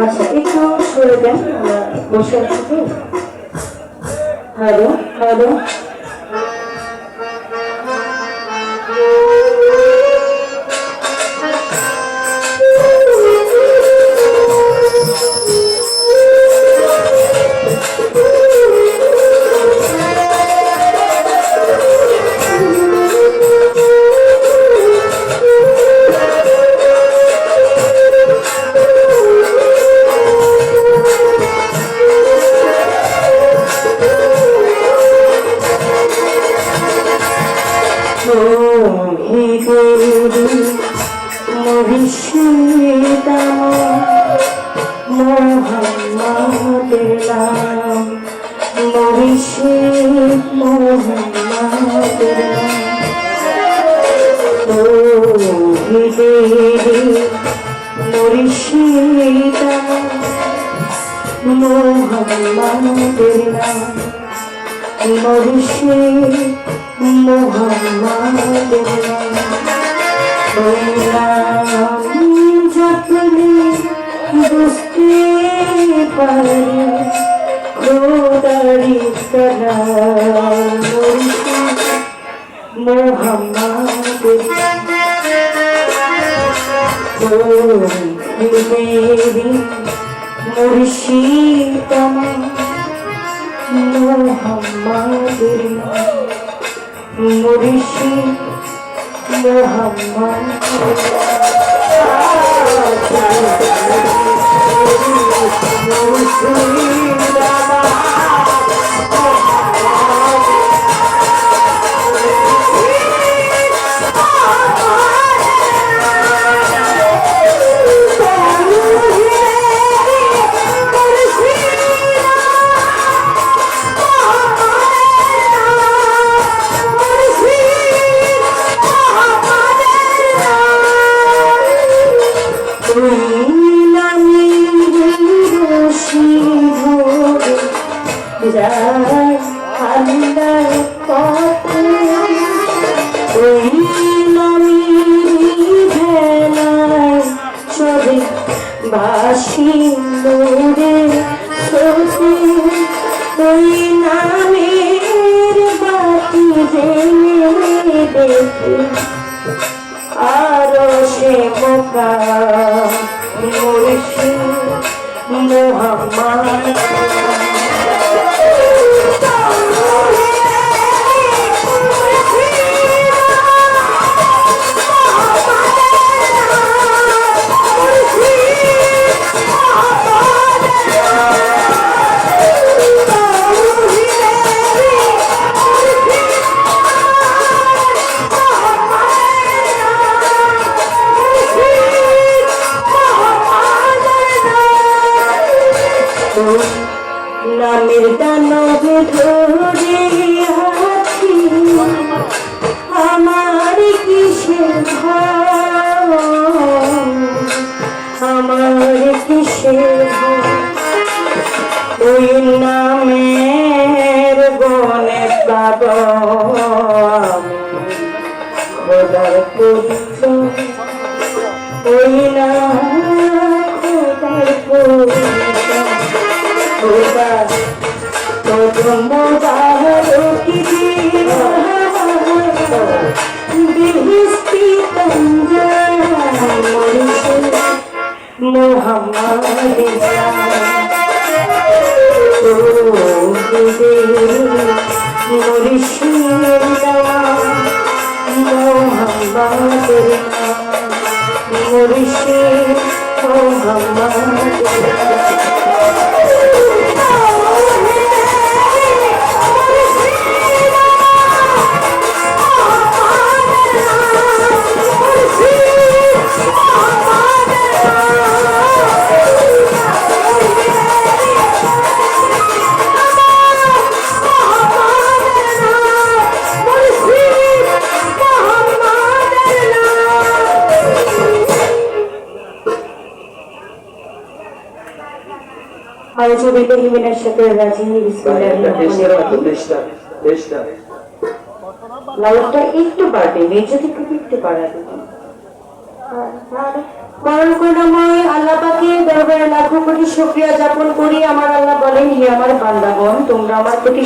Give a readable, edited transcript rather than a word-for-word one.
আচ্ছা একটু সরে দেন, আমরা বসে আছি তো। হ্যালো হ্যালো, মোহাম্মদের নাম মুর্শিদ মোহাম্মদের নাম মুর্শিদ মোহাম্মদের নাম মুর্শিদ মোহাম্মদের নাম জপলে বুঝতে পারি খোদারি সালাম মুর্শিদ মোহাম্মদের মুর্শিদ মোহাম্মদের মুর্শিদ মোহাম্মদের বাসিন্দুরে ওই নামের বাতি জেলে দেখি আরো সে মোকা মুর্শিদ মোহাম্মদ নামের দানবে ধরে আছি আমার কিসের আমার কিসের ওই নামের বনে পাব খোদার পরিচয় ওই না খোদার পরিচয় খোদা মোবারকি বিহিস্তি মুর্শিদ মোহাম্মদের মুর্শিদ মোহাম্মদের মুর্শিদ মোহাম্মদের আউযু বিল্লাহি মিনাশ শাইতানির রাজিম বিসমিল্লাহির লাউডটা একটু বাড়বে, মেজর একটু বাড়াবে। মরণ করুণাময় আল্লাহ পাকে দরবারে লাখো কোটি শুকরিয়া জ্ঞাপন করি। আমার আল্লাহ বলেন, হে আমার বান্দাগণ, তোমরা আমার প্রতি